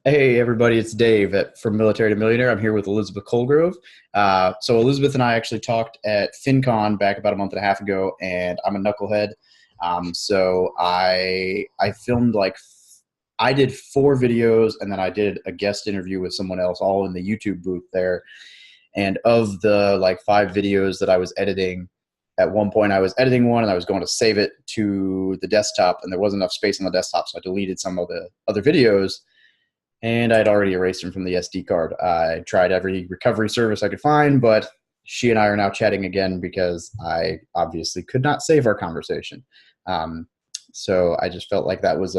Hey everybody, it's Dave from Military to Millionaire. I'm here with Elizabeth Colegrove. So Elizabeth and I actually talked at FinCon back about a month and a half ago, and I'm a knucklehead. So I filmed I did 4 videos, and then I did a guest interview with someone else, all in the YouTube booth there. And of the 5 videos that I was editing, at one point I was editing one and I was going to save it to the desktop, and there wasn't enough space on the desktop, so I deleted some of the other videos. And I'd already erased him from the SD card. I tried every recovery service I could find, but she and I are now chatting again because I obviously could not save our conversation. So I just felt like that was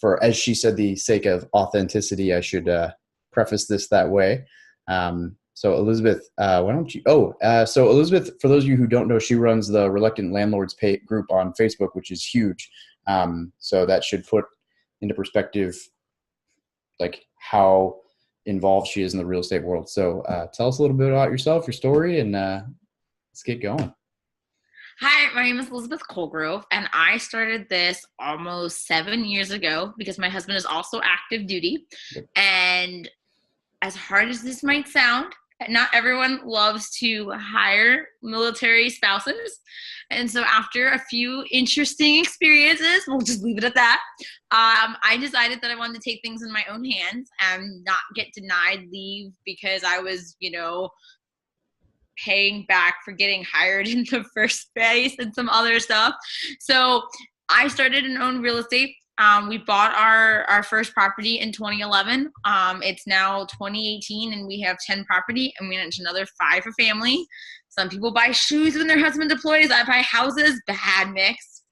for, as she said, the sake of authenticity, I should preface this that way. So Elizabeth, why don't you? So Elizabeth, for those of you who don't know, she runs the Reluctant Landlords group on Facebook, which is huge. So that should put into perspective how involved she is in the real estate world. So tell us a little bit about yourself, your story, and let's get going. Hi, my name is Elizabeth Colegrove, and I started this almost 7 years ago because my husband is also active duty. Yep. And as hard as this might sound, not everyone loves to hire military spouses. And so after a few interesting experiences, we'll just leave it at that, I decided that I wanted to take things in my own hands and not get denied leave because I was, paying back for getting hired in the first place and some other stuff. So I started and owned real estate. We bought our first property in 2011. It's now 2018 and we have 10 property and we manage another 5 for family. Some people buy shoes when their husband deploys. I buy houses, bad mix.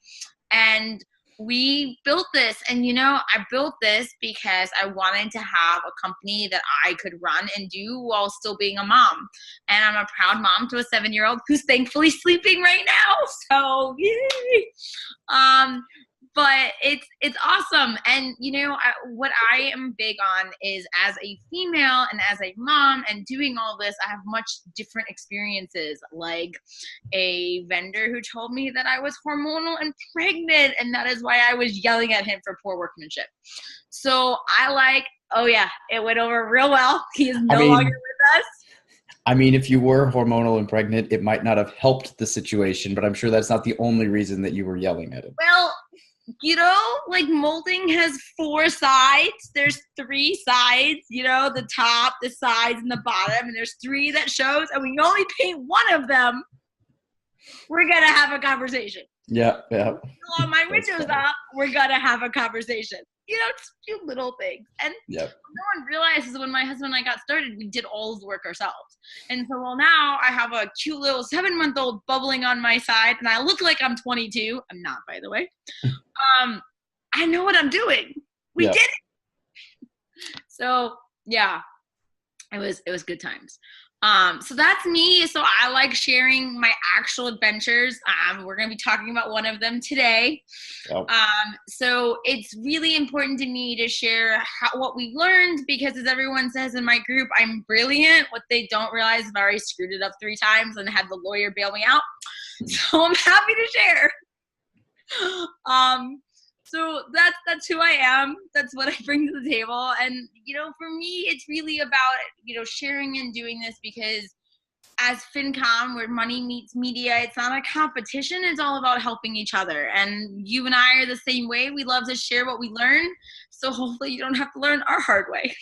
And we built this, and I built this because I wanted to have a company that I could run and do while still being a mom. And I'm a proud mom to a 7-year-old who's thankfully sleeping right now. So yay! But it's awesome. And what I am big on is, as a female and as a mom and doing all this, I have much different experiences, like a vendor who told me that I was hormonal and pregnant, and that is why I was yelling at him for poor workmanship. So oh yeah, it went over real well. He is no longer with us. I mean, if you were hormonal and pregnant, it might not have helped the situation, but I'm sure that's not the only reason that you were yelling at him. Well, molding has 4 sides. There's 3 sides, the top, the sides, and the bottom. And there's 3 that shows, and we only paint one of them. We're going to have a conversation. Yeah. All my windows up, we're going to have a conversation. Just a few little things. And yep. No one realizes when my husband and I got started, we did all the work ourselves. And so, now I have a cute little 7-month-old bubbling on my side, and I look like I'm 22. I'm not, by the way. I know what I'm doing. We did it. So yeah, it was good times. So that's me. So I like sharing my actual adventures. We're going to be talking about one of them today. Oh. So it's really important to me to share what we learned, because as everyone says in my group, I'm brilliant. What they don't realize is I've already screwed it up 3 times and had the lawyer bail me out. So I'm happy to share. So that's who I am. That's what I bring to the table. And, for me, it's really about, sharing and doing this, because as FinCom, where money meets media, it's not a competition. It's all about helping each other. And you and I are the same way. We love to share what we learn. So hopefully you don't have to learn our hard way.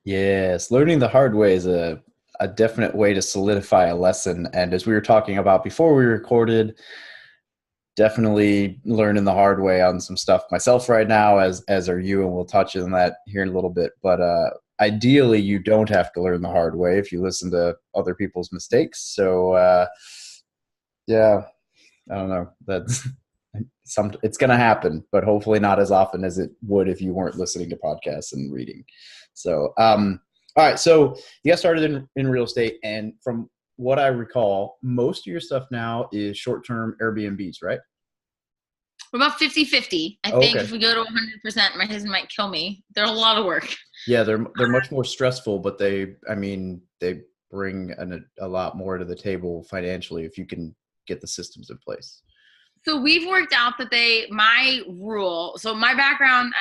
Yes. Learning the hard way is a definite way to solidify a lesson. And as we were talking about before we recorded, definitely learning the hard way on some stuff myself right now, as are you, and we'll touch on that here in a little bit. But ideally, you don't have to learn the hard way if you listen to other people's mistakes. So yeah, I don't know. That's it's going to happen, but hopefully not as often as it would if you weren't listening to podcasts and reading. So all right, so you got started in real estate, and from what I recall, most of your stuff now is short-term Airbnbs, right? We're about 50-50. I think if we go to 100%, my husband might kill me. They're a lot of work. Yeah, they're much more stressful, but they bring a lot more to the table financially if you can get the systems in place. So we've worked out that my rule, so my background,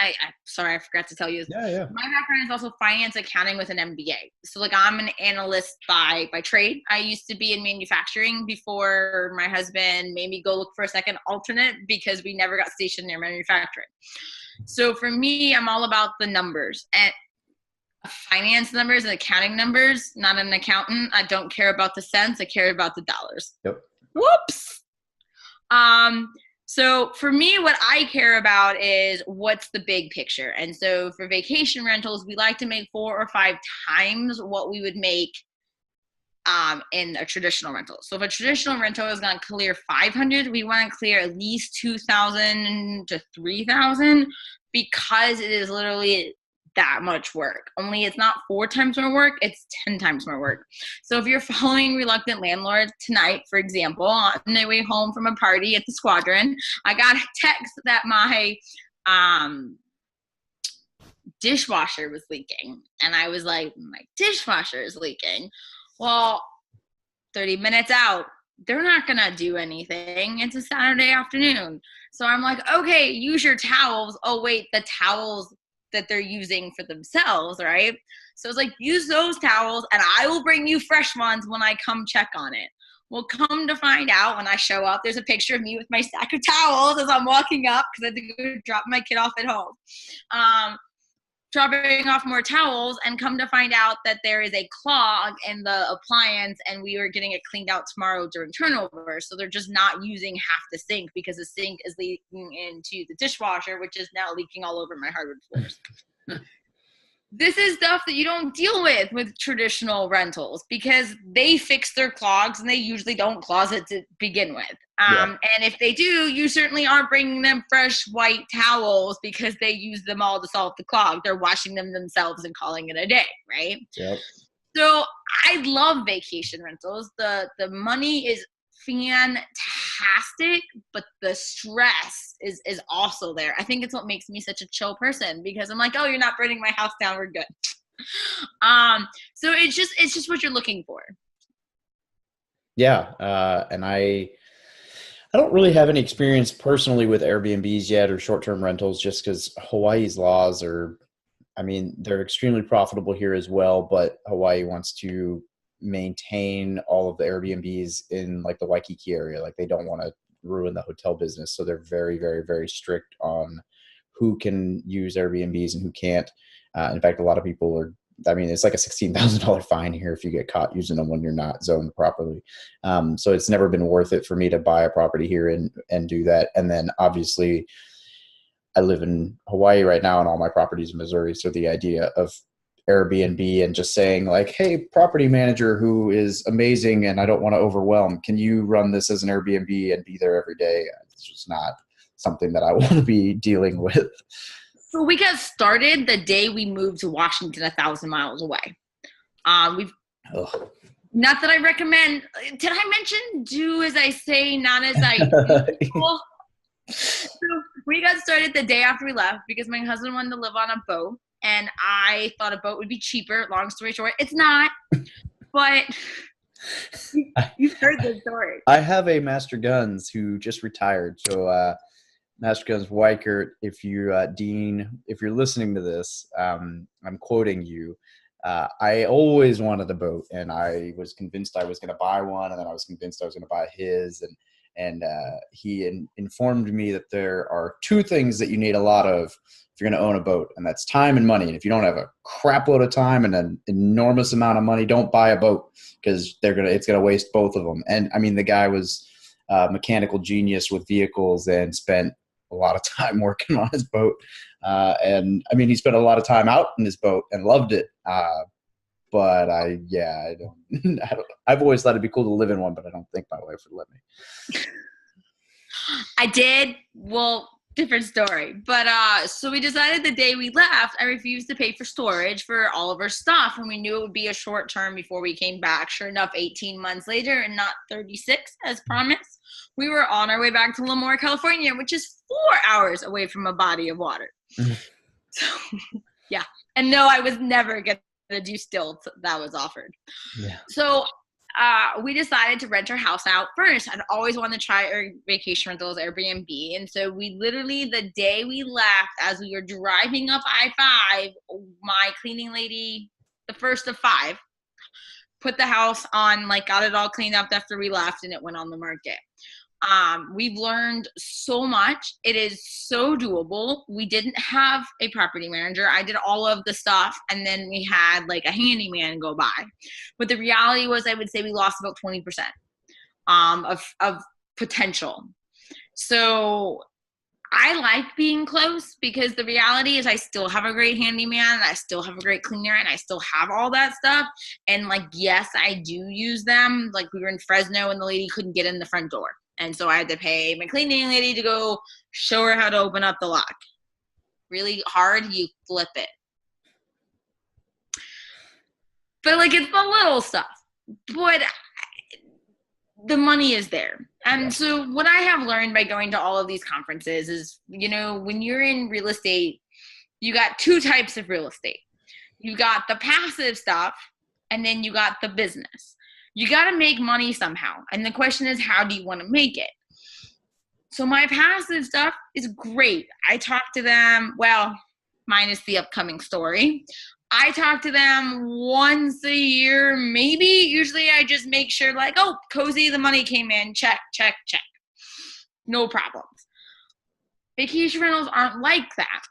sorry, I forgot to tell you this. Yeah. My background is also finance accounting with an MBA. So like I'm an analyst by trade. I used to be in manufacturing before my husband made me go look for a second alternate because we never got stationed near manufacturing. So for me, I'm all about the numbers and finance numbers and accounting numbers, not an accountant. I don't care about the cents. I care about the dollars. Yep. Whoops. So for me, what I care about is what's the big picture. And so for vacation rentals, we like to make 4 or 5 times what we would make in a traditional rental. So if a traditional rental is going to clear 500, we want to clear at least 2,000 to 3,000 because it is literally that much work. Only it's not 4 times more work, it's 10 times more work. So if you're following Reluctant Landlord tonight, for example, on their way home from a party at the Squadron, I got a text that my dishwasher was leaking. And I was like, my dishwasher is leaking. Well, 30 minutes out, they're not going to do anything. It's a Saturday afternoon. So I'm like, okay, use your towels. Oh, wait, the towels that they're using for themselves, right? So it's like, use those towels and I will bring you fresh ones when I come check on it. Well, come to find out, when I show up, there's a picture of me with my stack of towels as I'm walking up because I had to go drop my kid off at home. Dropping off more towels, and come to find out that there is a clog in the appliance and we are getting it cleaned out tomorrow during turnover. So they're just not using half the sink because the sink is leaking into the dishwasher, which is now leaking all over my hardwood floors. This is stuff that you don't deal with traditional rentals because they fix their clogs and they usually don't closet to begin with. And if they do, you certainly aren't bringing them fresh white towels because they use them all to solve the clog. They're washing them themselves and calling it a day, right? Yep. So I love vacation rentals. The money is fantastic, but the stress is also there. I think it's what makes me such a chill person because I'm like, oh, you're not burning my house down, we're good. So it's just what you're looking for. Yeah. And I don't really have any experience personally with Airbnbs yet or short-term rentals just because Hawaii's laws they're extremely profitable here as well, but Hawaii wants to maintain all of the Airbnbs in like the Waikiki area. Like they don't want to ruin the hotel business. So they're very, very, very strict on who can use Airbnbs and who can't. In fact, a lot of people it's like a $16,000 fine here if you get caught using them when you're not zoned properly. So it's never been worth it for me to buy a property here and do that. And then obviously I live in Hawaii right now and all my properties in Missouri. So the idea of Airbnb and just saying like, hey, property manager who is amazing and I don't want to overwhelm, can you run this as an Airbnb and be there every day? It's just not something that I want to be dealing with. So we got started the day we moved to Washington, 1,000 miles away. Not that I recommend. Did I mention do as I say, not as I do? So we got started the day after we left because my husband wanted to live on a boat. And I thought a boat would be cheaper. Long story short, it's not. But you've heard the story. I have a Master Guns who just retired. So Master Guns Weichert, if you Dean, if you're listening to this, I'm quoting you. I always wanted a boat, and I was convinced I was going to buy one, and then I was convinced I was going to buy his, and he informed me that there are 2 things that you need a lot of if you're going to own a boat, and that's time and money. And if you don't have a crap load of time and an enormous amount of money, don't buy a boat because it's going to waste both of them. And I mean, the guy was a mechanical genius with vehicles and spent a lot of time working on his boat. And I mean, he spent a lot of time out in his boat and loved it. But I don't, I've always thought it'd be cool to live in one, but I don't think my wife would let me. I did. Well, different story. But so we decided the day we left, I refused to pay for storage for all of our stuff. And we knew it would be a short term before we came back. Sure enough, 18 months later and not 36 as promised, we were on our way back to Lemoore, California, which is 4 hours away from a body of water. So, yeah. And no, I was never going to do stilts that was offered. Yeah. So we decided to rent our house out first. I'd always wanted to try our vacation rentals, Airbnb. And so we literally, the day we left, as we were driving up I-5, my cleaning lady, the first of 5, put the house on, like got it all cleaned up after we left, and it went on the market. We've learned so much. It is so doable. We didn't have a property manager. I did all of the stuff, and then we had like a handyman go by. But the reality was, I would say we lost about 20% of potential. So I like being close, because the reality is I still have a great handyman, and I still have a great cleaner, and I still have all that stuff. And like, yes, I do use them. Like, we were in Fresno and the lady couldn't get in the front door. And so I had to pay my cleaning lady to go show her how to open up the lock. Really hard, you flip it. But like, it's the little stuff. But the money is there. And so what I have learned by going to all of these conferences is, you know, when you're in real estate, you got 2 types of real estate. You got the passive stuff, and then you got the business. You got to make money somehow. And the question is, how do you want to make it? So my passive stuff is great. I talk to them, well, minus the upcoming story. I talk to them once a year, maybe. Usually I just make sure, like, oh, cozy, the money came in, check, check, check. No problems. Vacation rentals aren't like that.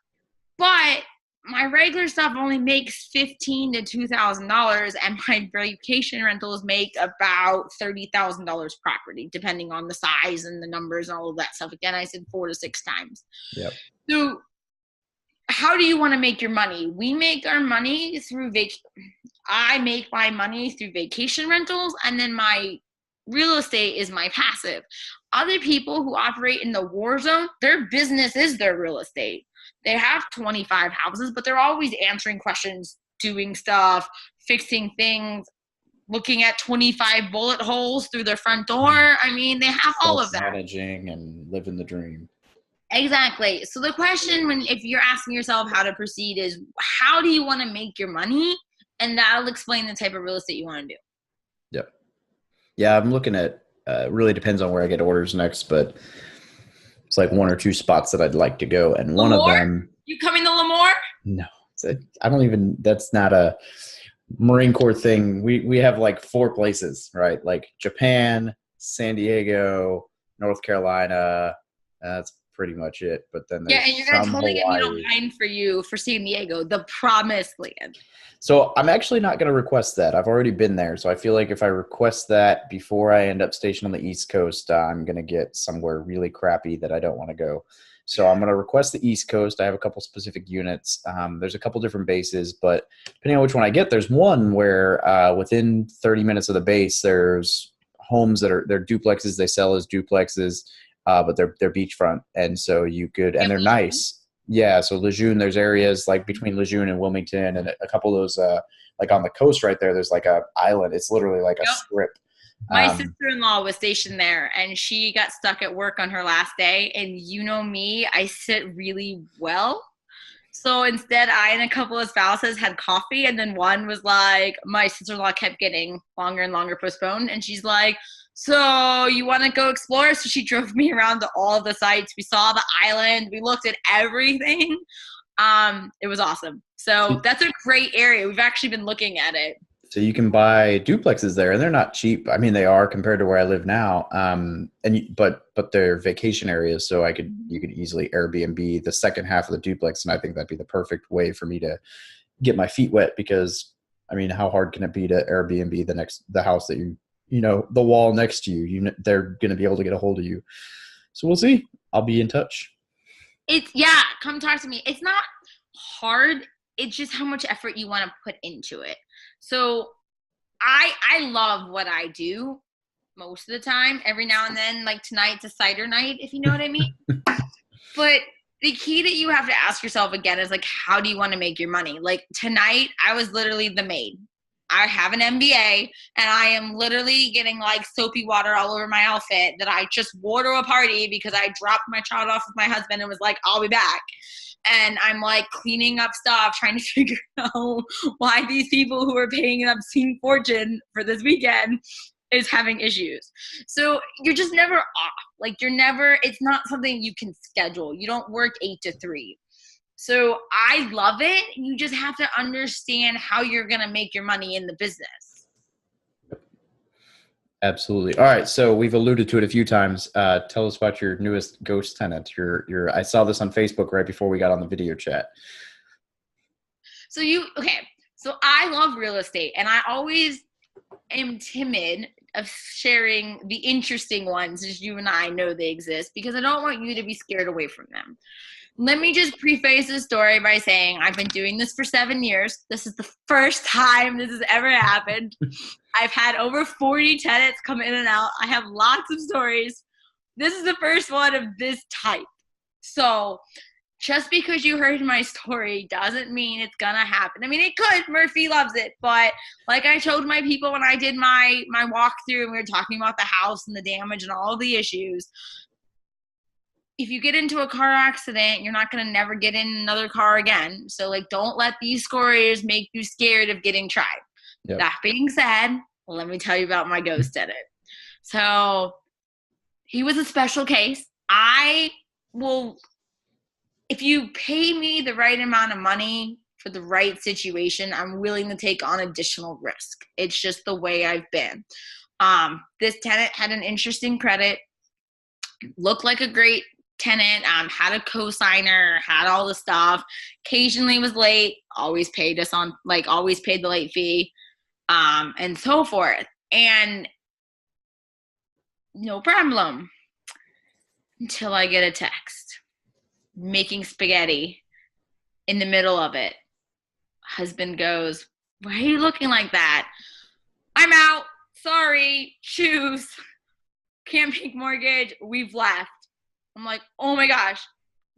But my regular stuff only makes $1,500 to $2,000, and my vacation rentals make about $30,000 property, depending on the size and the numbers and all of that stuff. Again, I said 4 to 6 times. Yep. So how do you want to make your money? We make our money through I make my money through vacation rentals, and then my real estate is my passive. Other people who operate in the war zone, their business is their real estate. They have 25 houses, but they're always answering questions, doing stuff, fixing things, looking at 25 bullet holes through their front door. I mean, they have all of that. Managing and living the dream. Exactly. So the question, if you're asking yourself how to proceed, is how do you want to make your money? And that'll explain the type of real estate you want to do. Yep. Yeah, I'm looking at, really depends on where I get orders next, but it's like 1 or 2 spots that I'd like to go. And one of them. You coming to Lemoore? No, that's not a Marine Corps thing. We have like 4 places, right? Like Japan, San Diego, North Carolina. That's pretty much it. But then there's and you're going to totally get me to line for you for San Diego, the promised land. So I'm actually not going to request that. I've already been there. So I feel like if I request that before I end up stationed on the East Coast, I'm going to get somewhere really crappy that I don't want to go. So I'm going to request the East Coast. I have a couple specific units. There's a couple different bases, but depending on which one I get, there's one where within 30 minutes of the base, there's homes that they're duplexes. They sell as duplexes, but they're beachfront. And so you could, and they're nice. Yeah, so Lejeune, there's areas like between Lejeune and Wilmington, and a couple of those, like on the coast right there, there's like a island. It's literally like a strip. My sister-in-law was stationed there, and she got stuck at work on her last day. And you know me, I sit really well. So instead, I and a couple of spouses had coffee, and then one was like, my sister-in-law kept getting longer and longer postponed, and she's like, so you want to go explore? So she drove me around to all of the sites. We saw the island. We looked at everything. It was awesome. So that's a great area. We've actually been looking at it. So you can buy duplexes there, and they're not cheap. I mean, they are compared to where I live now. But they're vacation areas, so you could easily Airbnb the second half of the duplex, and I think that'd be the perfect way for me to get my feet wet. Because I mean, how hard can it be to Airbnb the house that the wall next to you? They're going to be able to get a hold of you. So we'll see. I'll be in touch. Come talk to me. It's not hard. It's just how much effort you want to put into it. So I love what I do most of the time. Every now and then, like tonight's a cider night, if you know what I mean. But the key that you have to ask yourself again is like, how do you want to make your money? Like tonight, I was literally the maid. I have an MBA, and I am literally getting like soapy water all over my outfit that I just wore to a party because I dropped my child off with my husband and was like, I'll be back. And I'm like cleaning up stuff, trying to figure out why these people who are paying an obscene fortune for this weekend is having issues. So you're just never off. Like it's not something you can schedule. You don't work 8 to 3. So I love it. You just have to understand how you're going to make your money in the business. Absolutely. All right. So we've alluded to it a few times. Tell us about your newest ghost tenant. I saw this on Facebook right before we got on the video chat. So I love real estate, and I always am timid of sharing the interesting ones as you and I know they exist, because I don't want you to be scared away from them. Let me just preface this story by saying I've been doing this for 7 years. This is the first time this has ever happened. I've had over 40 tenants come in and out. I have lots of stories. This is the first one of this type. So just because you heard my story doesn't mean it's gonna happen. I mean, it could. Murphy loves it. But like I told my people when I did my walkthrough and we were talking about the house and the damage and all the issues, if you get into a car accident, you're not going to never get in another car again. So like, don't let these stories make you scared of getting tried. Yep. That being said, let me tell you about my ghost tenant. So he was a special case. If you pay me the right amount of money for the right situation, I'm willing to take on additional risk. It's just the way I've been. This tenant had an interesting credit, looked like a great tenant, had a co-signer, had all the stuff, occasionally was late, always paid the late fee, and so forth. And no problem until I get a text making spaghetti in the middle of it. Husband goes, "Why are you looking like that?" "I'm out. Sorry. Choose. Can't make mortgage. We've left." I'm like, oh my gosh,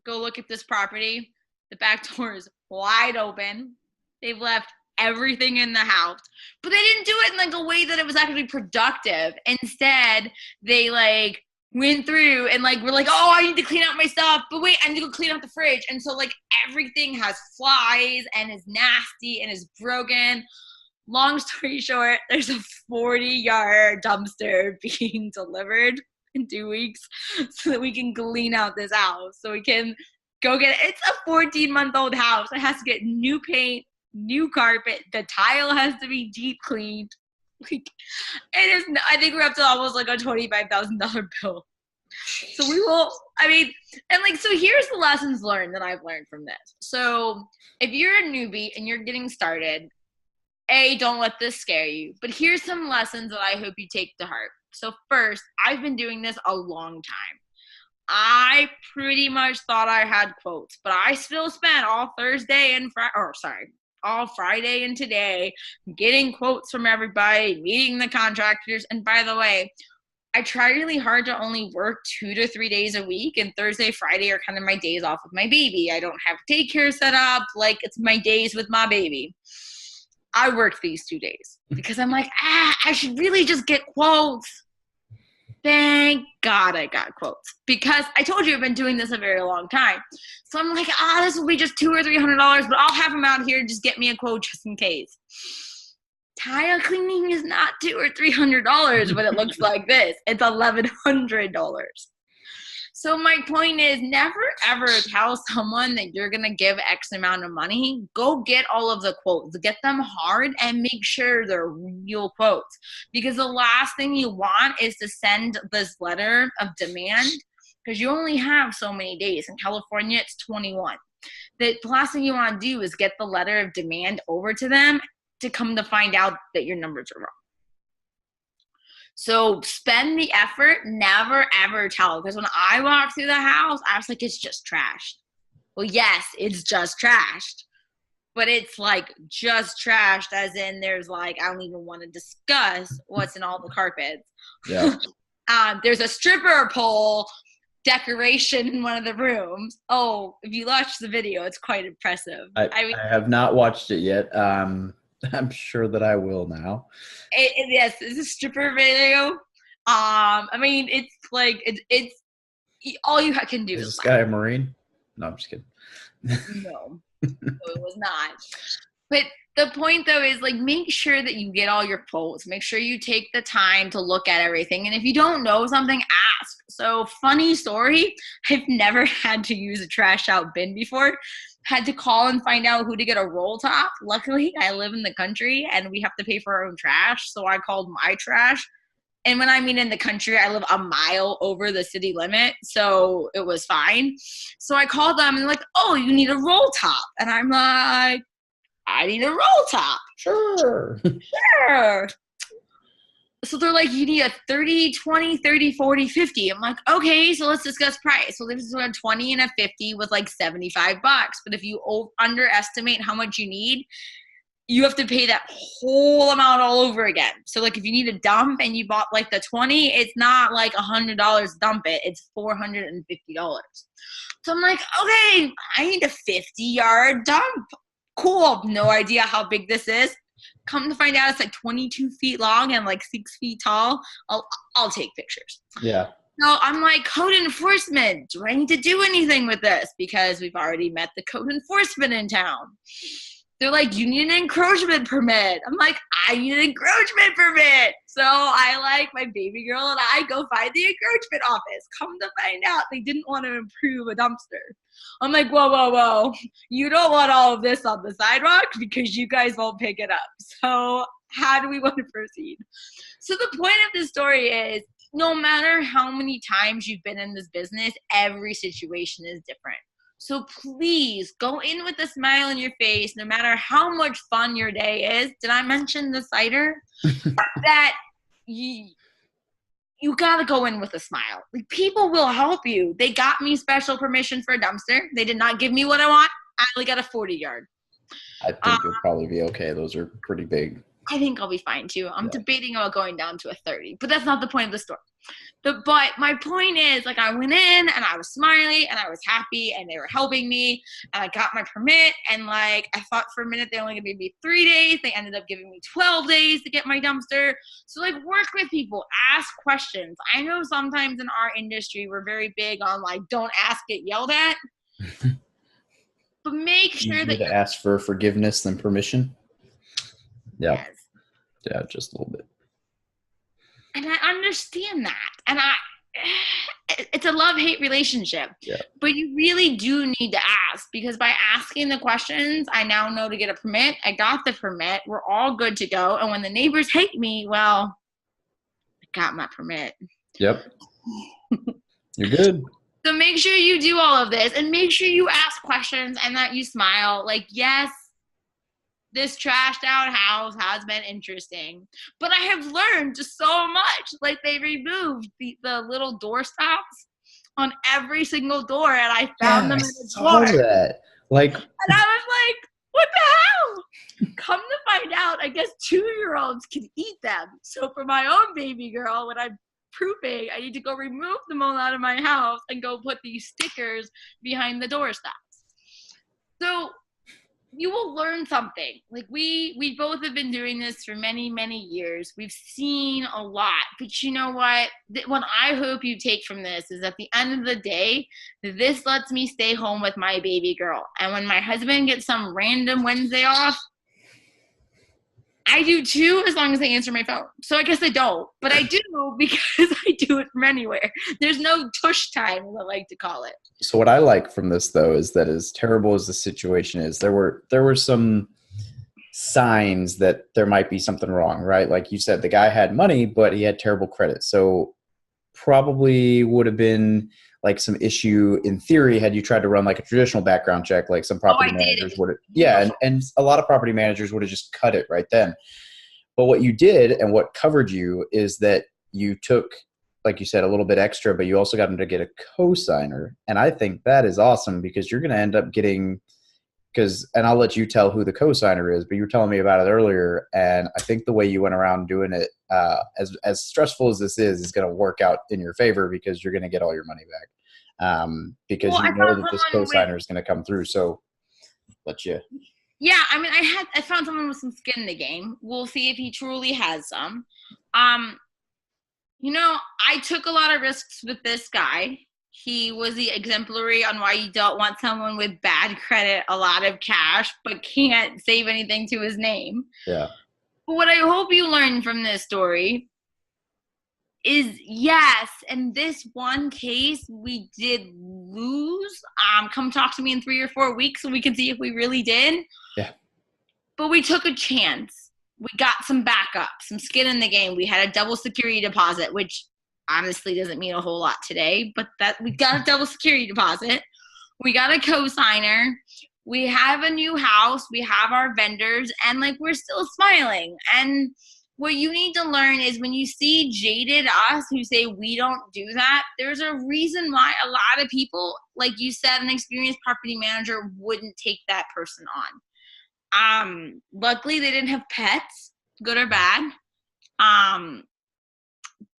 go look at this property. The back door is wide open. They've left everything in the house, but they didn't do it in like a way that it was actually productive. Instead, they like went through and like were like, oh, I need to clean out my stuff, but wait, I need to go clean out the fridge. And so like everything has flies and is nasty and is broken. Long story short, there's a 40-yard dumpster being delivered in 2 weeks so that we can clean out this house, so we can go get it. It's a 14-month-old house. It has to get new paint, new carpet. The tile has to be deep cleaned. Like, it is. I think we're up to almost like a $25,000 bill. So so here's the lessons learned that I've learned from this. So if you're a newbie and you're getting started, don't let this scare you. But here's some lessons that I hope you take to heart. So first, I've been doing this a long time. I pretty much thought I had quotes, but I still spent all Friday and today getting quotes from everybody, meeting the contractors. And by the way, I try really hard to only work 2 to 3 days a week, and Thursday, Friday are kind of my days off with my baby. I don't have daycare set up. Like, it's my days with my baby. I worked these 2 days because I'm like, I should really just get quotes. Thank God I got quotes, because I told you I've been doing this a very long time. So I'm like, this will be just $200 or $300, but I'll have them out here. Just get me a quote just in case. Tile cleaning is not $200 or $300, but it looks like this. It's $1,100. So my point is, never ever tell someone that you're going to give X amount of money. Go get all of the quotes, get them hard, and make sure they're real quotes. Because the last thing you want is to send this letter of demand, because you only have so many days. In California, it's 21. The last thing you want to do is get the letter of demand over to them to come to find out that your numbers are wrong. So spend the effort, never ever tell. Because when I walked through the house, I was like, it's just trashed. Well, yes, it's just trashed. But it's like just trashed as in there's like, I don't even want to discuss what's in all the carpets. Yeah. There's a stripper pole decoration in one of the rooms. Oh, if you watch the video, it's quite impressive. I have not watched it yet. I'm sure that I will now. Yes, it's a stripper video. I mean, it's like it's all you can do Is is this smile. guy a Marine? No, I'm just kidding. No, no, it was not. But the point though is like make sure that you get all your quotes. Make sure you take the time to look at everything. And if you don't know something, ask. So funny story, I've never had to use a trash out bin before. Had to call and find out who to get a roll top. Luckily, I live in the country and we have to pay for our own trash. So I called my trash. And when I mean in the country, I live a mile over the city limit. So it was fine. So I called them and they're like, oh, you need a roll top. And I'm like, I need a roll top. Sure. Sure. So they're like, you need a 30, 20, 30, 40, 50. I'm like, okay, so let's discuss price. So this is a 20 and a 50 was like $75. But if you underestimate how much you need, you have to pay that whole amount all over again. So like if you need a dump and you bought like the 20, it's not like $100 dump it. It's $450. So I'm like, okay, I need a 50-yard dump. Cool. No idea how big this is. Come to find out, it's like 22 feet long and like 6 feet tall. I'll take pictures. Yeah. So I'm like, code enforcement. Do I need to do anything with this? Because we've already met the code enforcement in town. They're like, you need an encroachment permit. I'm like, I need an encroachment permit. So I like my baby girl and I go find the encroachment office. Come to find out, they didn't want to improve a dumpster. I'm like, whoa, whoa, whoa. You don't want all of this on the sidewalk because you guys won't pick it up. So how do we want to proceed? So the point of this story is no matter how many times you've been in this business, every situation is different. So please go in with a smile on your face, no matter how much fun your day is. Did I mention the cider? That you got to go in with a smile. Like, people will help you. They got me special permission for a dumpster. They did not give me what I want. I only got a 40-yard. I think you'll probably be okay. Those are pretty big. I think I'll be fine too. I'm debating about going down to a 30, but that's not the point of the story. But my point is, like, I went in and I was smiling and I was happy and they were helping me and I got my permit, and like I thought for a minute they only gave me 3 days. They ended up giving me 12 days to get my dumpster. So like, work with people, ask questions. I know sometimes in our industry we're very big on like, don't ask, get yelled at. But make sure that you to ask for forgiveness than permission. Yeah. Yes. Yeah, just a little bit. And I understand that. And it's a love-hate relationship. Yeah. But you really do need to ask, because by asking the questions, I now know to get a permit. I got the permit. We're all good to go. And when the neighbors hate me, well, I got my permit. Yep. You're good. So make sure you do all of this and make sure you ask questions and that you smile. Like, yes, this trashed out house has been interesting, but I have learned just so much. Like, they removed the little door stops on every single door, and I found them in the drawer. That. Like, and I was like, what the hell? Come to find out, I guess 2-year-olds can eat them. So for my own baby girl, when I'm proofing, I need to go remove them all out of my house and go put these stickers behind the door stops. So you will learn something. Like, we both have been doing this for many, many years. We've seen a lot. But you know what? What I hope you take from this is, at the end of the day, this lets me stay home with my baby girl. And when my husband gets some random Wednesday off, I do too, as long as they answer my phone. So I guess I don't, but I do because I do it from anywhere. There's no tush time, as I like to call it. So what I like from this, though, is that as terrible as the situation is, there were some signs that there might be something wrong, right? Like you said, the guy had money, but he had terrible credit. So probably would have been like some issue in theory had you tried to run like a traditional background check, like some property managers would have. Yeah. And a lot of property managers would have just cut it right then. But what you did and what covered you is that you took, like you said, a little bit extra, but you also got them to get a co-signer. And I think that is awesome, because you're going to end up getting, and I'll let you tell who the co-signer is, but you were telling me about it earlier. And I think the way you went around doing it, as stressful as this is going to work out in your favor, because you're going to get all your money back. Because you know that this co-signer is going to come through. So let you. Yeah, I mean, I found someone with some skin in the game. We'll see if he truly has some. You know, I took a lot of risks with this guy. He was the exemplary on why you don't want someone with bad credit, a lot of cash, but can't save anything to his name. Yeah. But what I hope you learn from this story is, yes, in this one case, we did lose. Come talk to me in 3 or 4 weeks so we can see if we really did. Yeah. But we took a chance. We got some backup, some skin in the game. We had a double security deposit, which honestly doesn't mean a whole lot today, but that we got a double security deposit. We got a cosigner. We have a new house. We have our vendors, and like we're still smiling. And what you need to learn is when you see jaded us who say we don't do that, there's a reason why a lot of people, like you said, an experienced property manager wouldn't take that person on. Luckily they didn't have pets, good or bad.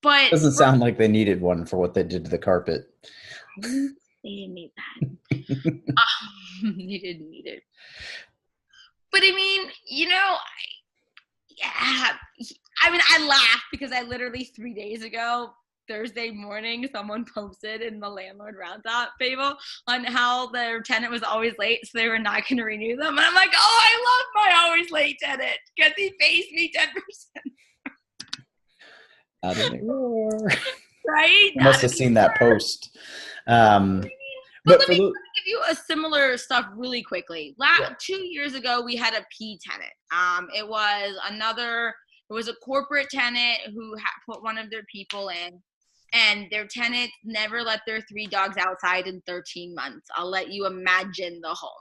But Doesn't sound like they needed one for what they did to the carpet. they didn't need that. They didn't need it. But I mean, you know, yeah. I mean, I laugh because I literally 3 days ago, Thursday morning, someone posted in the landlord roundup table on how their tenant was always late, so they were not going to renew them. And I'm like, oh, I love my always late tenant because he pays me 10%. Not anymore. Right? I must have seen that post. But let me give you a similar stuff really quickly. 2 years ago, we had a P tenant. It was a corporate tenant who put one of their people in, and their tenant never let their 3 dogs outside in 13 months. I'll let you imagine the home.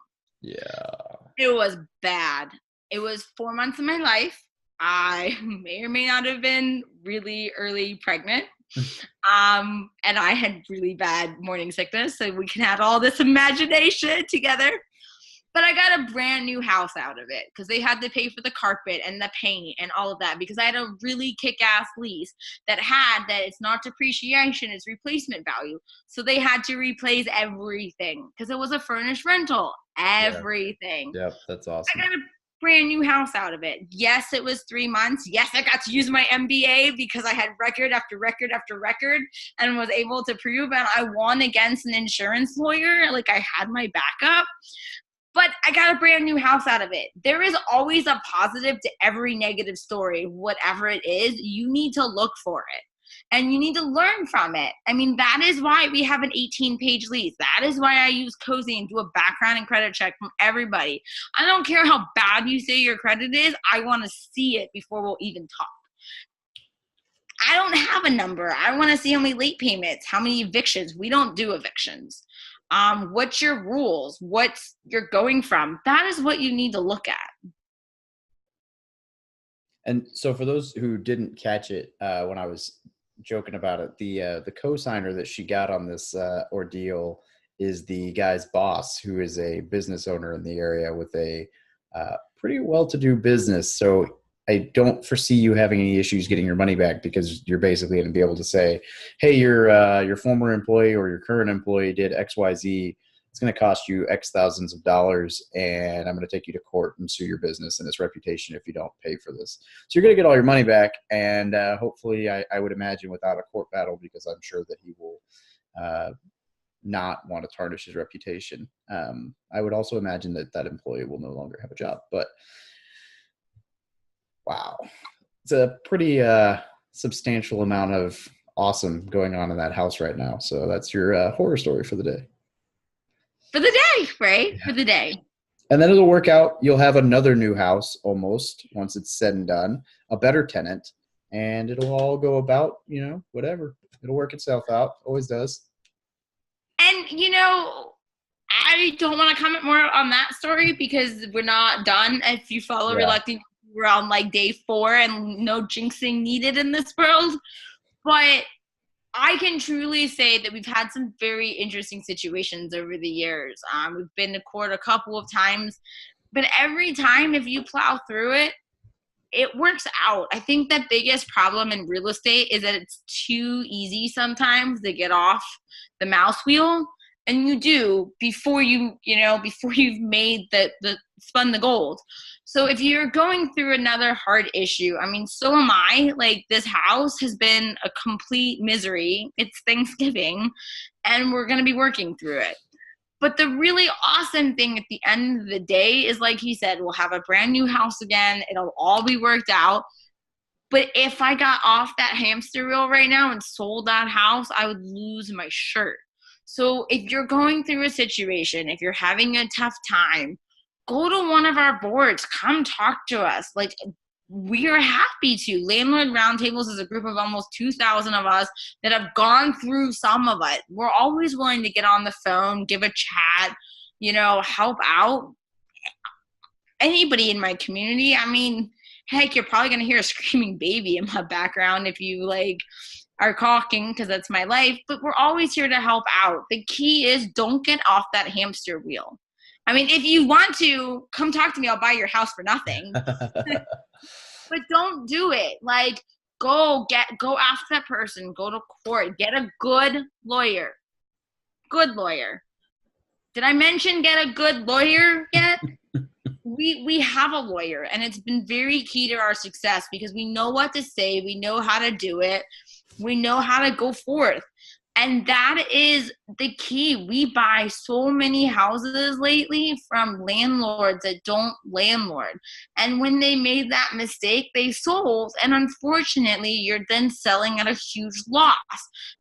Yeah. It was bad. It was 4 months of my life. I may or may not have been really early pregnant. And I had really bad morning sickness, so we can have all this imagination together. But I got a brand new house out of it because they had to pay for the carpet and the paint and all of that because I had a really kick-ass lease that it's not depreciation, it's replacement value. So they had to replace everything because it was a furnished rental. Everything. Yep, that's awesome. I got a brand new house out of it. Yes, it was 3 months. Yes, I got to use my MBA because I had record after record after record and was able to prove, and I won against an insurance lawyer. Like I had my backup. But I got a brand new house out of it. There is always a positive to every negative story, whatever it is. You need to look for it. And you need to learn from it. I mean, that is why we have an 18-page lease. That is why I use Cozy and do a background and credit check from everybody. I don't care how bad you say your credit is. I want to see it before we'll even talk. I don't have a number. I want to see how many late payments, how many evictions. We don't do evictions. What's your rules? What's you're going from? That is what you need to look at. And so for those who didn't catch it when I was joking about it, the co-signer that she got on this ordeal is the guy's boss, who is a business owner in the area with a pretty well-to-do business. So I don't foresee you having any issues getting your money back because you're basically going to be able to say, hey, your former employee or your current employee did XYZ. It's going to cost you X thousands of dollars, and I'm going to take you to court and sue your business and its reputation if you don't pay for this. So you're going to get all your money back, and hopefully I would imagine without a court battle, because I'm sure that he will not want to tarnish his reputation. I would also imagine that that employee will no longer have a job. But wow, it's a pretty substantial amount of awesome going on in that house right now. So that's your horror story for the day. For the day, right? Yeah. For the day. And then it'll work out. You'll have another new house almost once it's said and done, a better tenant, and it'll all go about, whatever. It'll work itself out. Always does. And, I don't want to comment more on that story because we're not done. If you follow Reluctant, we're on like day 4 and no jinxing needed in this world. But I can truly say that we've had some very interesting situations over the years. We've been to court a couple of times, but every time if you plow through it, it works out. I think the biggest problem in real estate is that it's too easy sometimes to get off the mouse wheel And you do before before you've made spun the gold. So if you're going through another hard issue, I mean, so am I. Like, this house has been a complete misery. It's Thanksgiving, and we're going to be working through it. But the really awesome thing at the end of the day is, like he said, we'll have a brand new house again. It'll all be worked out. But if I got off that hamster wheel right now and sold that house, I would lose my shirt. So if you're going through a situation, if you're having a tough time, go to one of our boards. Come talk to us. Like, we are happy to. Landlord Roundtables is a group of almost 2,000 of us that have gone through some of it. We're always willing to get on the phone, give a chat, help out anybody in my community. I mean, heck, you're probably going to hear a screaming baby in my background if you are caulking, because that's my life. But we're always here to help out. The key is, don't get off that hamster wheel. I mean, if you want to, come talk to me. I'll buy your house for nothing. But don't do it. Like, go after that person. Go to court. Get a good lawyer. Good lawyer. Did I mention get a good lawyer yet? We have a lawyer, and it's been very key to our success because we know what to say. We know how to do it. We know how to go forth. And that is the key. We buy so many houses lately from landlords that don't landlord. And when they made that mistake, they sold. And unfortunately, you're then selling at a huge loss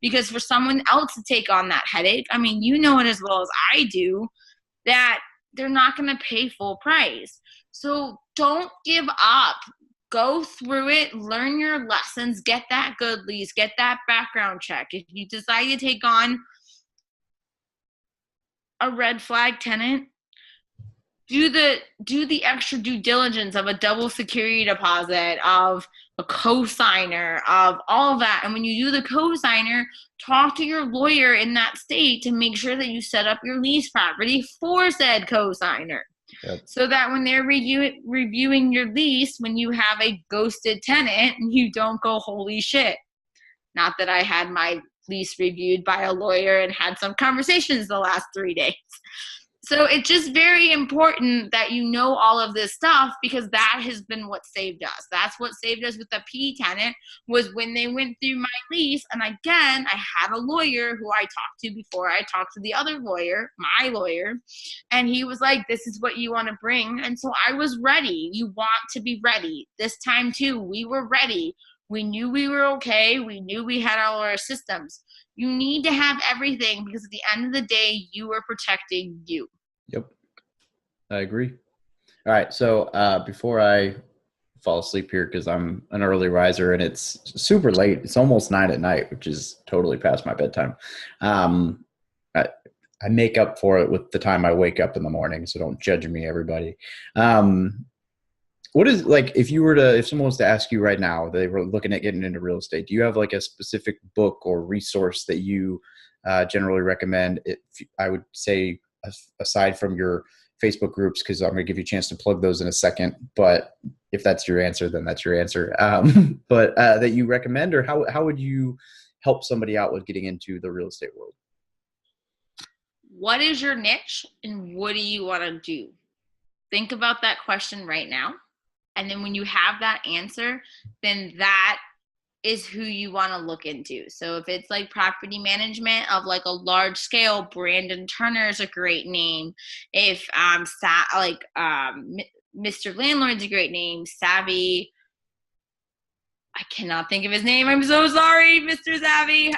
because for someone else to take on that headache, I mean, you know it as well as I do, that they're not going to pay full price. So don't give up. Go through it, learn your lessons, get that good lease, get that background check. If you decide to take on a red flag tenant, do the extra due diligence of a double security deposit, of a co-signer, of all of that. And when you do the co-signer, talk to your lawyer in that state to make sure that you set up your lease property for said co-signer. Yep. So that when they're reviewing your lease, when you have a ghosted tenant, you don't go, holy shit. Not that I had my lease reviewed by a lawyer and had some conversations the last 3 days. So it's just very important that you know all of this stuff, because that has been what saved us. That's what saved us with the P tenant, was when they went through my lease. And again, I had a lawyer who I talked to before I talked to the other lawyer, my lawyer, and he was like, this is what you want to bring. And so I was ready. You want to be ready. This time too, we were ready. We knew we were okay. We knew we had all our systems. You need to have everything, because at the end of the day, you are protecting you. Yep. I agree. All right. So before I fall asleep here, because I'm an early riser and it's super late, it's almost 9 at night, which is totally past my bedtime. I make up for it with the time I wake up in the morning. So don't judge me, everybody. What is, like, if someone was to ask you right now, they were looking at getting into real estate, do you have like a specific book or resource that you generally recommend? I would say, aside from your Facebook groups, because I'm going to give you a chance to plug those in a second, but if that's your answer, then that's your answer. But that you recommend, or how would you help somebody out with getting into the real estate world? What is your niche and what do you want to do? Think about that question right now. And then when you have that answer, then that is who you want to look into. So if it's like property management of like a large scale, Brandon Turner is a great name. If Mr. Landlord's a great name. Savvy, I cannot think of his name. I'm so sorry, Mr. Savvy.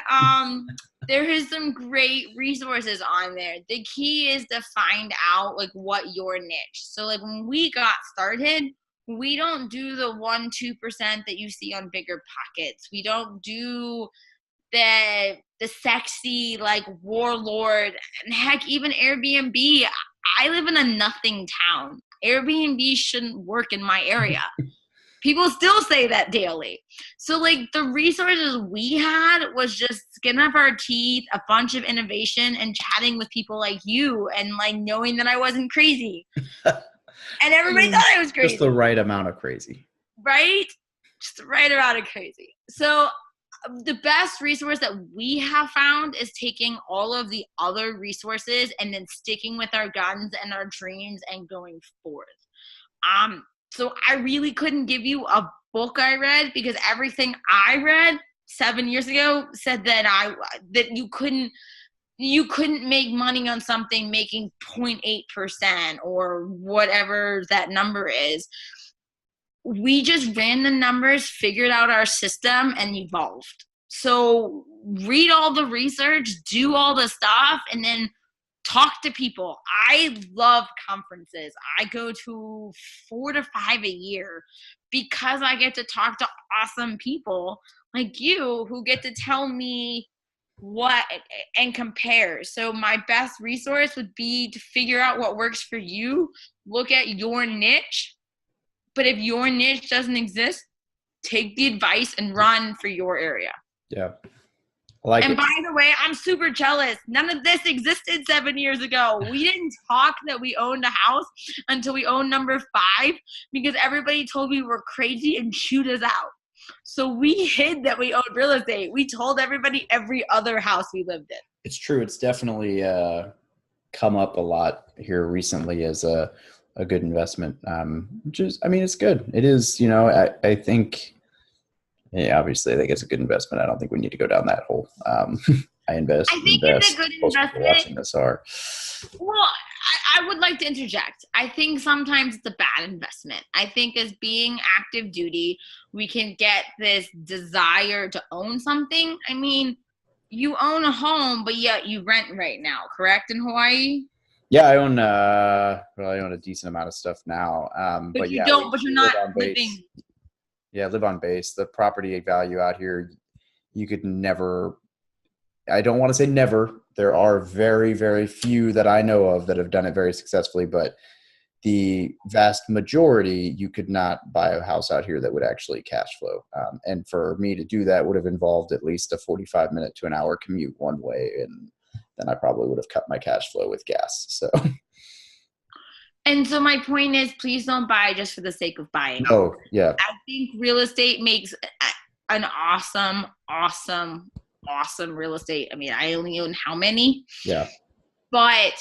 There is some great resources on there. The key is to find out like what your niche. So like when we got started, we don't do the 1-2% that you see on Bigger Pockets. We don't do the sexy like warlord, and heck, even Airbnb. I live in a nothing town. Airbnb shouldn't work in my area. People still say that daily. So like the resources we had was just skin up our teeth, a bunch of innovation, and chatting with people like you, and like knowing that I wasn't crazy. And everybody thought I was crazy. Just the right amount of crazy. Right? Just the right amount of crazy. So the best resource that we have found is taking all of the other resources and then sticking with our guns and our dreams and going forth. So I really couldn't give you a book I read, because everything I read 7 years ago said that you couldn't make money on something making 0.8% or whatever that number is. We just ran the numbers, figured out our system, and evolved. So read all the research, do all the stuff, and then talk to people. I love conferences. I go to 4 to 5 a year because I get to talk to awesome people like you who get to tell me what and compare. So my best resource would be to figure out what works for you, look at your niche. But if your niche doesn't exist, take the advice and run for your area. Yeah. And by the way, I'm super jealous. None of this existed 7 years ago. We didn't talk that we owned a house until we owned number 5 because everybody told me we were crazy and shoot us out. So we hid that we owned real estate. We told everybody every other house we lived in. It's true. It's definitely come up a lot here recently as a good investment, which is, I mean, it's good. It is, I think, yeah, obviously I think it's a good investment. I don't think we need to go down that hole. I think it's a good investment. Watching this are. Well, I would like to interject. I think sometimes it's a bad investment. I think as being active duty, we can get this desire to own something. I mean, you own a home, but yet you rent right now, correct, in Hawaii? Yeah, I own a decent amount of stuff now. But you yeah, don't. But you're not living. Yeah, live on base. The property value out here, you could never. I don't want to say never. There are very, very few that I know of that have done it very successfully, but the vast majority, you could not buy a house out here that would actually cash flow. And for me to do that would have involved at least a 45-minute to an hour commute one way, and then I probably would have cut my cash flow with gas. So. And so my point is, please don't buy just for the sake of buying. Oh, yeah. I think real estate makes an awesome real estate. I mean, I only own how many? Yeah. But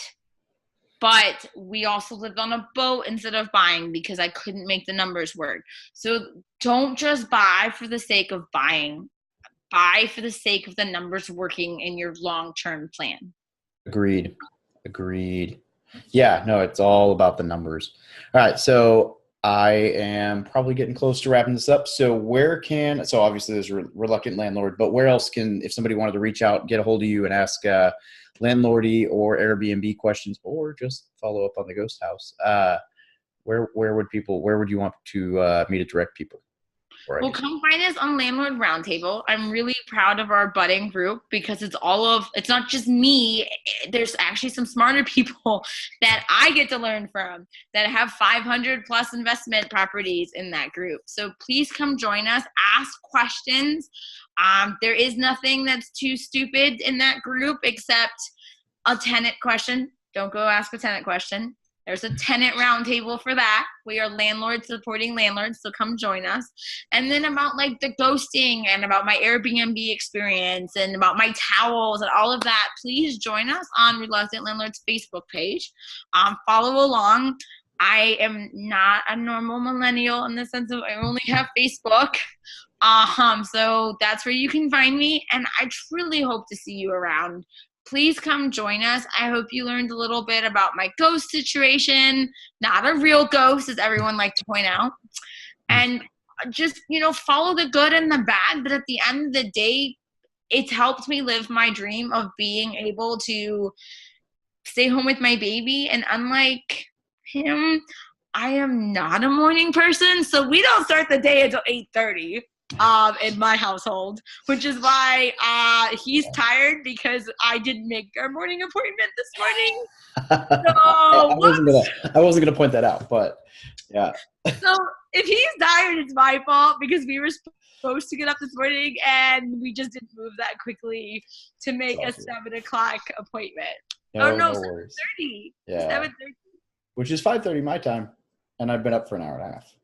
we also lived on a boat instead of buying because I couldn't make the numbers work. So don't just buy for the sake of buying. Buy for the sake of the numbers working in your long-term plan. Agreed. Yeah, no, it's all about the numbers. All right, so I am probably getting close to wrapping this up. So obviously there's a Reluctant Landlord, but where else if somebody wanted to reach out, get a hold of you and ask landlordy or Airbnb questions, or just follow up on the ghost house, where would you want to me to direct people? Well, come find us on Landlord Roundtable. I'm really proud of our budding group because it's not just me. There's actually some smarter people that I get to learn from that have 500 plus investment properties in that group. So please come join us, ask questions. There is nothing that's too stupid in that group except a tenant question. Don't go ask a tenant question. There's a tenant roundtable for that. We are landlords supporting landlords, so come join us. And then about like the ghosting and about my Airbnb experience and about my towels and all of that, please join us on Reluctant Landlord's Facebook page. Follow along. I am not a normal millennial in the sense of I only have Facebook. So that's where you can find me. And I truly hope to see you around. Please come join us. I hope you learned a little bit about my ghost situation. Not a real ghost, as everyone likes to point out. And just, follow the good and the bad. But at the end of the day, it's helped me live my dream of being able to stay home with my baby. And unlike him, I am not a morning person. So we don't start the day until 8:30. In my household, which is why he's tired because I didn't make our morning appointment this morning. So, I wasn't gonna point that out, but yeah. So if he's tired, it's my fault because we were supposed to get up this morning and we just didn't move that quickly to make a 7:00 appointment. No, 7:30. Yeah. 7:30. Which is 5:30 my time, and I've been up for an hour and a half.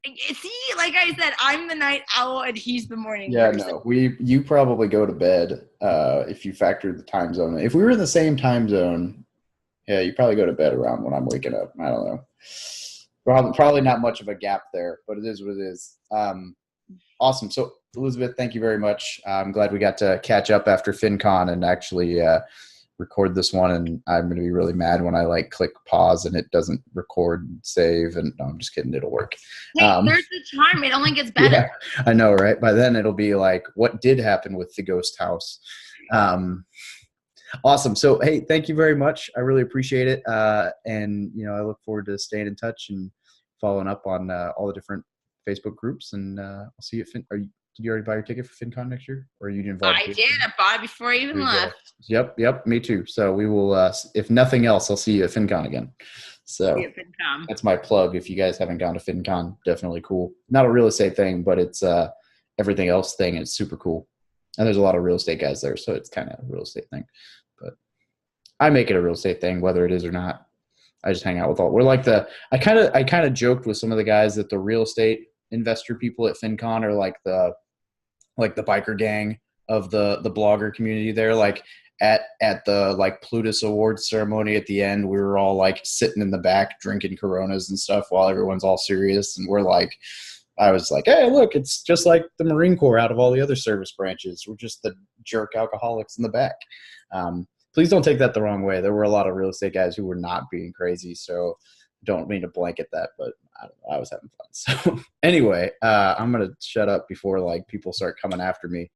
See, like I said, I'm the night owl and he's the morning Yeah, person. no, you probably go to bed if you factor the time zone. If we were in the same time zone, yeah, you probably go to bed around when I'm waking up. I don't know. Probably not much of a gap there, but it is what it is. Awesome. So, Elizabeth, thank you very much. I'm glad we got to catch up after FinCon and actually record this one. And I'm going to be really mad when I like click pause and it doesn't record and save. And no, I'm just kidding. It'll work. Hey, there's the charm. It only gets better. Yeah, I know, right? By then it'll be like, what did happen with the ghost house? Awesome. So, hey, thank you very much. I really appreciate it. And, I look forward to staying in touch and following up on all the different Facebook groups. And I'll see you at did you already buy your ticket for FinCon next year? Or are you involved? I did. I bought it before I even left. Yep. Me too. So we will, if nothing else, I'll see you at FinCon again. So that's my plug. If you guys haven't gone to FinCon, definitely cool. Not a real estate thing, but it's everything else thing. It's super cool. And there's a lot of real estate guys there. So it's kind of a real estate thing. But I make it a real estate thing, whether it is or not. I just hang out with all. We're like I kind of joked with some of the guys that the real estate investor people at FinCon are like the biker gang of the blogger community there. Like at the like Plutus Awards ceremony at the end, we were all like sitting in the back drinking Coronas and stuff while everyone's all serious, and we're like. I was like, hey, look, it's just like the Marine Corps out of all the other service branches. We're just the jerk alcoholics in the back. Please don't take that the wrong way. There were a lot of real estate guys who were not being crazy, so don't mean to blanket that, but I was having fun. So anyway, I'm going to shut up before like people start coming after me.